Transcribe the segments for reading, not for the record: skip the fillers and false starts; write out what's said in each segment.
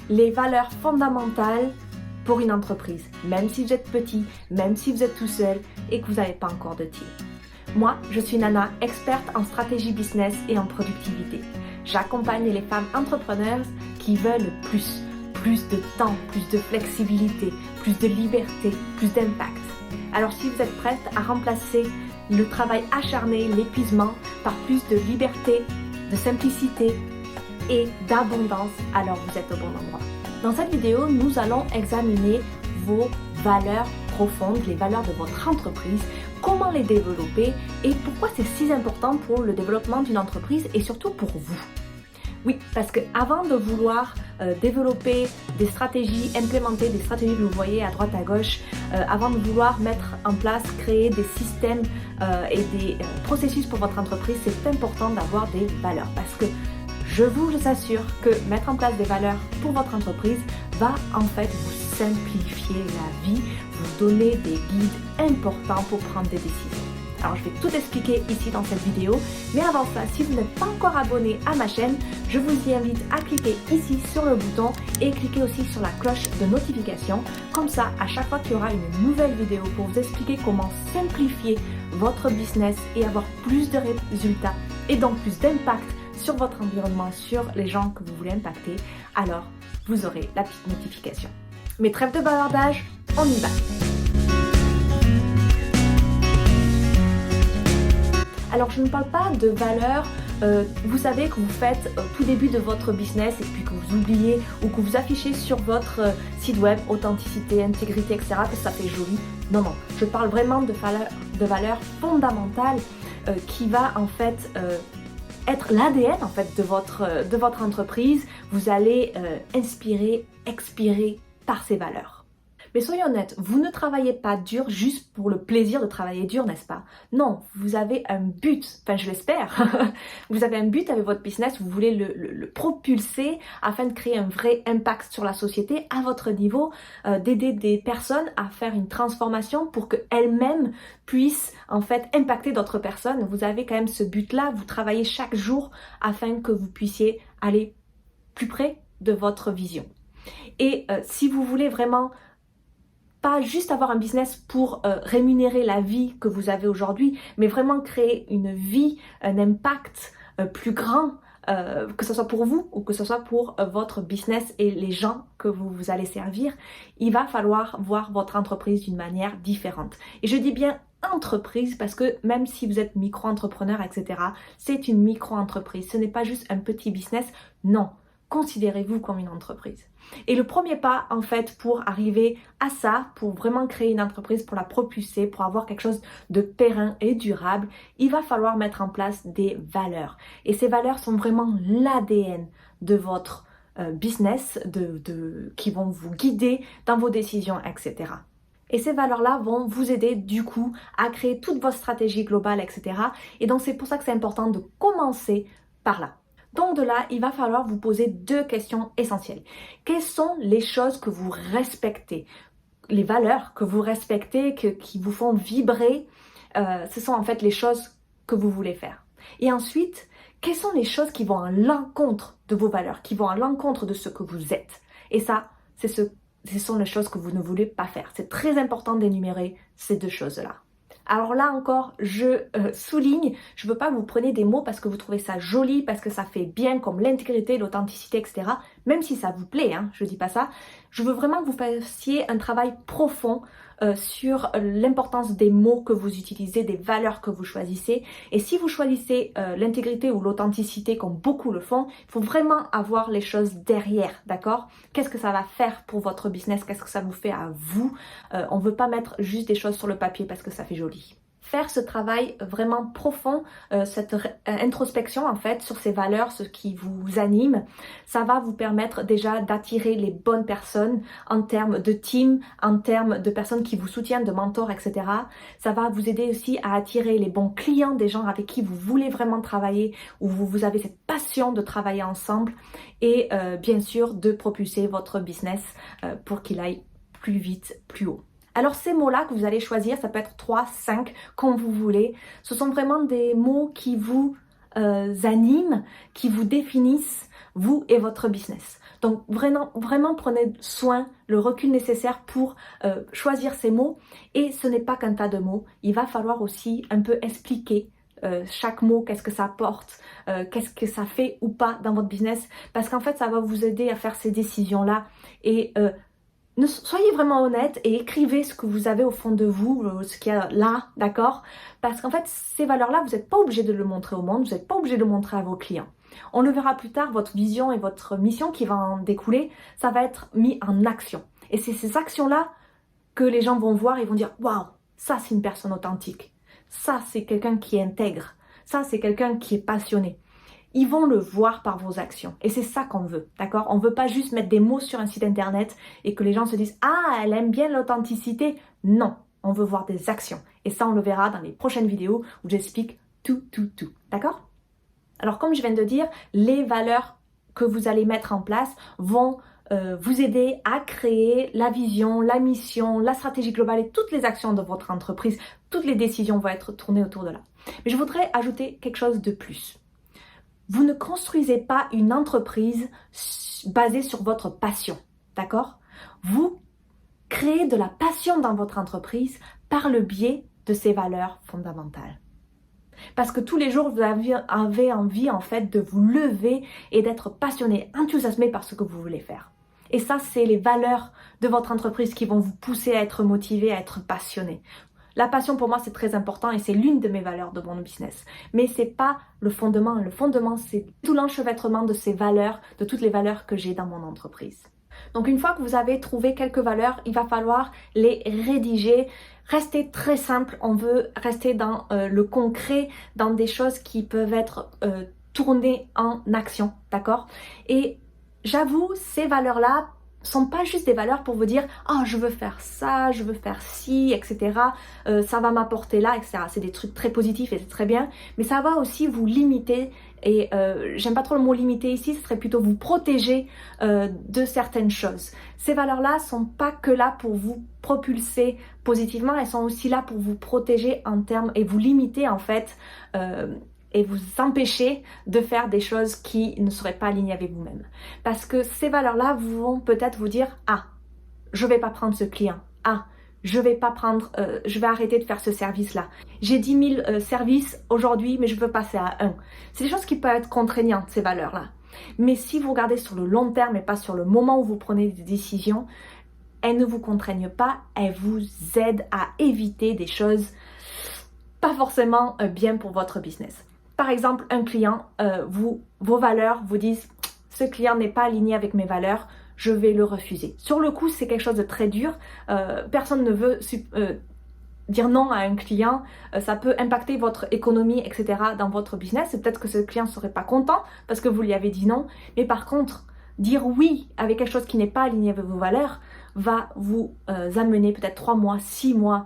les valeurs fondamentales pour une entreprise, même si vous êtes petit, même si vous êtes tout seul et que vous n'avez pas encore de team. Moi, je suis Nana, experte en stratégie business et en productivité. J'accompagne les femmes entrepreneurs qui veulent plus de temps, plus de flexibilité, plus de liberté, plus d'impact. Alors si vous êtes prête à remplacer le travail acharné, l'épuisement par plus de liberté, de simplicité et d'abondance, alors vous êtes au bon endroit. Dans cette vidéo, nous allons examiner vos valeurs profondes, les valeurs de votre entreprise, comment les développer et pourquoi c'est si important pour le développement d'une entreprise et surtout pour vous. Oui, parce que avant de vouloir développer des stratégies, implémenter des stratégies que vous voyez à droite à gauche, avant de vouloir mettre en place, créer des systèmes et des processus pour votre entreprise, c'est important d'avoir des valeurs parce que je vous assure que mettre en place des valeurs pour votre entreprise va en fait vous simplifier la vie, vous donner des guides importants pour prendre des décisions. Alors je vais tout expliquer ici dans cette vidéo, mais avant ça, si vous n'êtes pas encore abonné à ma chaîne, je vous y invite à cliquer ici sur le bouton et cliquer aussi sur la cloche de notification. Comme ça, à chaque fois qu'il y aura une nouvelle vidéo pour vous expliquer comment simplifier votre business et avoir plus de résultats et donc plus d'impact sur votre environnement, sur les gens que vous voulez impacter, alors vous aurez la petite notification. Mais trêve de bavardage, on y va! Alors je ne parle pas de valeurs, vous savez que vous faites au tout début de votre business et puis que vous oubliez ou que vous affichez sur votre site web, authenticité, intégrité, etc. que ça fait joli. Non, non, je parle vraiment de valeurs fondamentales qui va en fait être l'ADN en fait de votre entreprise. Vous allez inspirer, expirer par ces valeurs. Mais soyons honnêtes, vous ne travaillez pas dur juste pour le plaisir de travailler dur, n'est-ce pas? Non, vous avez un but, enfin je l'espère, vous avez un but avec votre business, vous voulez le propulser afin de créer un vrai impact sur la société à votre niveau, d'aider des personnes à faire une transformation pour qu'elles-mêmes puissent en fait impacter d'autres personnes. Vous avez quand même ce but-là, vous travaillez chaque jour afin que vous puissiez aller plus près de votre vision. Et si vous voulez vraiment pas juste avoir un business pour rémunérer la vie que vous avez aujourd'hui, mais vraiment créer une vie, un impact plus grand, que ce soit pour vous ou que ce soit pour votre business et les gens que vous allez servir, il va falloir voir votre entreprise d'une manière différente. Et je dis bien entreprise parce que même si vous êtes micro-entrepreneur, etc., c'est une micro-entreprise. Ce n'est pas juste un petit business, non. Considérez-vous comme une entreprise. Et le premier pas, en fait, pour arriver à ça, pour vraiment créer une entreprise, pour la propulser, pour avoir quelque chose de périn et durable, il va falloir mettre en place des valeurs. Et ces valeurs sont vraiment l'ADN de votre business, qui vont vous guider dans vos décisions, etc. Et ces valeurs-là vont vous aider du coup à créer toute votre stratégie globale, etc. Et donc c'est pour ça que c'est important de commencer par là. Donc de là, il va falloir vous poser deux questions essentielles. Quelles sont les choses que vous respectez? Les valeurs que vous respectez, qui vous font vibrer, ce sont en fait les choses que vous voulez faire. Et ensuite, quelles sont les choses qui vont à l'encontre de vos valeurs, qui vont à l'encontre de ce que vous êtes? Et ça, ce sont les choses que vous ne voulez pas faire. C'est très important d'énumérer ces deux choses-là. Alors là encore, je souligne, je ne veux pas que vous preniez des mots parce que vous trouvez ça joli, parce que ça fait bien comme l'intégrité, l'authenticité, etc. Même si ça vous plaît, hein, je ne dis pas ça. Je veux vraiment que vous fassiez un travail profond sur l'importance des mots que vous utilisez, des valeurs que vous choisissez. Et si vous choisissez l'intégrité ou l'authenticité comme beaucoup le font, il faut vraiment avoir les choses derrière, d'accord? Qu'est-ce que ça va faire pour votre business? Qu'est-ce que ça vous fait à vous? On ne veut pas mettre juste des choses sur le papier parce que ça fait joli. Faire ce travail vraiment profond, cette introspection en fait sur ces valeurs, ce qui vous anime, ça va vous permettre déjà d'attirer les bonnes personnes en termes de team, en termes de personnes qui vous soutiennent, de mentors, etc. Ça va vous aider aussi à attirer les bons clients, des gens avec qui vous voulez vraiment travailler, où vous avez cette passion de travailler ensemble et bien sûr de propulser votre business pour qu'il aille plus vite, plus haut. Alors ces mots-là que vous allez choisir, ça peut être 3, 5, comme vous voulez. Ce sont vraiment des mots qui vous animent, qui vous définissent, vous et votre business. Donc vraiment prenez soin, le recul nécessaire pour choisir ces mots. Et ce n'est pas qu'un tas de mots, il va falloir aussi un peu expliquer chaque mot, qu'est-ce que ça apporte, qu'est-ce que ça fait ou pas dans votre business, parce qu'en fait ça va vous aider à faire ces décisions-là. Et soyez vraiment honnête et écrivez ce que vous avez au fond de vous, ce qu'il y a là, d'accord? Parce qu'en fait, ces valeurs-là, vous n'êtes pas obligé de le montrer au monde, vous n'êtes pas obligé de le montrer à vos clients. On le verra plus tard, votre vision et votre mission qui va en découler, ça va être mis en action. Et c'est ces actions-là que les gens vont voir et vont dire « Waouh, ça c'est une personne authentique, ça c'est quelqu'un qui est intègre, ça c'est quelqu'un qui est passionné. » Ils vont le voir par vos actions. Et c'est ça qu'on veut, d'accord? On ne veut pas juste mettre des mots sur un site internet et que les gens se disent « Ah, elle aime bien l'authenticité. » Non, on veut voir des actions. Et ça, on le verra dans les prochaines vidéos où j'explique tout, d'accord? Alors, comme je viens de dire, les valeurs que vous allez mettre en place vont vous aider à créer la vision, la mission, la stratégie globale et toutes les actions de votre entreprise. Toutes les décisions vont être tournées autour de là. Mais je voudrais ajouter quelque chose de plus. Vous ne construisez pas une entreprise basée sur votre passion, d'accord? Vous créez de la passion dans votre entreprise par le biais de ces valeurs fondamentales. Parce que tous les jours, vous avez envie en fait de vous lever et d'être passionné, enthousiasmé par ce que vous voulez faire. Et ça, c'est les valeurs de votre entreprise qui vont vous pousser à être motivé, à être passionné. La passion pour moi c'est très important et c'est l'une de mes valeurs de mon business. Mais c'est pas le fondement. Le fondement c'est tout l'enchevêtrement de ces valeurs, de toutes les valeurs que j'ai dans mon entreprise. Donc une fois que vous avez trouvé quelques valeurs, il va falloir les rédiger. Restez très simple, on veut rester dans le concret, dans des choses qui peuvent être tournées en action, d'accord? Et j'avoue, ces valeurs-là sont pas juste des valeurs pour vous dire « Oh, je veux faire ça, je veux faire ci, etc. Ça va m'apporter là, etc. » C'est des trucs très positifs et c'est très bien, mais ça va aussi vous limiter et j'aime pas trop le mot limiter ici, ce serait plutôt vous protéger de certaines choses. Ces valeurs-là sont pas que là pour vous propulser positivement, elles sont aussi là pour vous protéger en termes et vous limiter en fait et vous empêcher de faire des choses qui ne seraient pas alignées avec vous-même. Parce que ces valeurs-là vont peut-être vous dire « Ah, je vais pas prendre ce client. Ah, je vais arrêter de faire ce service-là. J'ai 10 000 services aujourd'hui, mais je veux passer à un. » C'est des choses qui peuvent être contraignantes, ces valeurs-là. Mais si vous regardez sur le long terme et pas sur le moment où vous prenez des décisions, elles ne vous contraignent pas, elles vous aident à éviter des choses pas forcément bien pour votre business. Par exemple, un client, vos valeurs vous disent « Ce client n'est pas aligné avec mes valeurs, je vais le refuser. » Sur le coup, c'est quelque chose de très dur. Personne ne veut dire non à un client. Ça peut impacter votre économie, etc. dans votre business. Et peut-être que ce client ne serait pas content parce que vous lui avez dit non. Mais par contre, dire oui avec quelque chose qui n'est pas aligné avec vos valeurs va vous amener peut-être 3 mois, 6 mois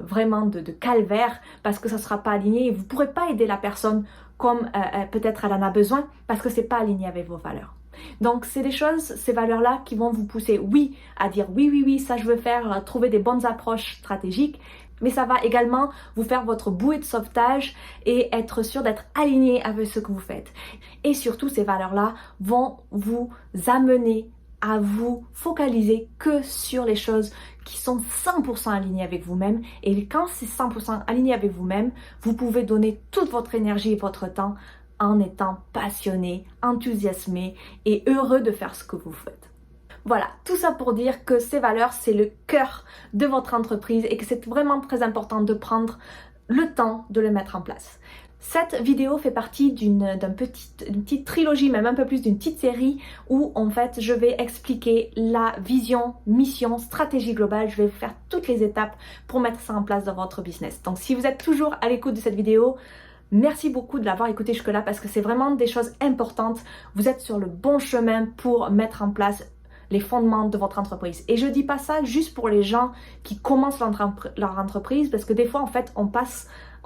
vraiment de calvaire parce que ça ne sera pas aligné et vous ne pourrez pas aider la personne comme peut-être elle en a besoin parce que ce n'est pas aligné avec vos valeurs. Donc c'est des choses, ces valeurs-là qui vont vous pousser oui à dire oui, ça je veux faire, trouver des bonnes approches stratégiques, mais ça va également vous faire votre bouée de sauvetage et être sûr d'être aligné avec ce que vous faites. Et surtout ces valeurs-là vont vous amener à vous focaliser que sur les choses qui sont 100% alignées avec vous-même. Et quand c'est 100% aligné avec vous-même, vous pouvez donner toute votre énergie et votre temps en étant passionné, enthousiasmé et heureux de faire ce que vous faites. Voilà, tout ça pour dire que ces valeurs, c'est le cœur de votre entreprise et que c'est vraiment très important de prendre le temps de les mettre en place. Cette vidéo fait partie d'une petite trilogie, même un peu plus d'une petite série où en fait je vais expliquer la vision, mission, stratégie globale. Je vais vous faire toutes les étapes pour mettre ça en place dans votre business. Donc si vous êtes toujours à l'écoute de cette vidéo, merci beaucoup de l'avoir écouté jusque-là parce que c'est vraiment des choses importantes. Vous êtes sur le bon chemin pour mettre en place les fondements de votre entreprise. Et je dis pas ça juste pour les gens qui commencent leur entreprise parce que des fois en fait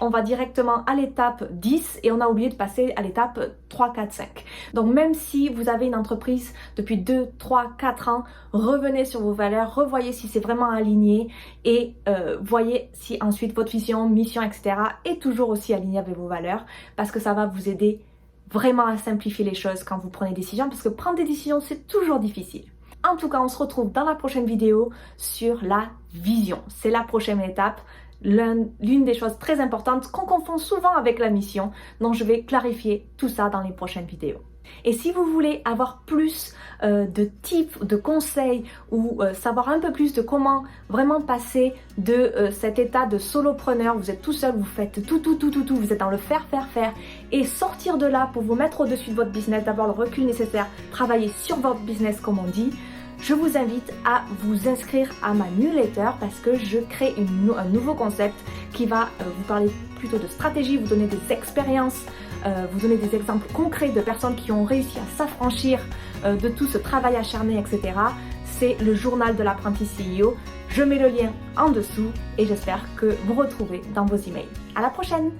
on va directement à l'étape 10 et on a oublié de passer à l'étape 3, 4, 5. Donc même si vous avez une entreprise depuis 2, 3, 4 ans, revenez sur vos valeurs, revoyez si c'est vraiment aligné et voyez si ensuite votre vision, mission, etc. est toujours aussi alignée avec vos valeurs parce que ça va vous aider vraiment à simplifier les choses quand vous prenez des décisions, parce que prendre des décisions, c'est toujours difficile. En tout cas, on se retrouve dans la prochaine vidéo sur la vision. C'est la prochaine étape, l'une des choses très importantes qu'on confond souvent avec la mission. Donc, je vais clarifier tout ça dans les prochaines vidéos. Et si vous voulez avoir plus de tips, de conseils ou savoir un peu plus de comment vraiment passer de cet état de solopreneur, vous êtes tout seul, vous faites tout, vous êtes dans le faire, et sortir de là pour vous mettre au-dessus de votre business, d'avoir le recul nécessaire, travailler sur votre business comme on dit, je vous invite à vous inscrire à ma newsletter parce que je crée un nouveau concept qui va vous parler plutôt de stratégie, vous donner des expériences, vous donner des exemples concrets de personnes qui ont réussi à s'affranchir de tout ce travail acharné, etc. C'est le journal de l'apprenti CEO. Je mets le lien en dessous et j'espère que vous retrouvez dans vos emails. À la prochaine!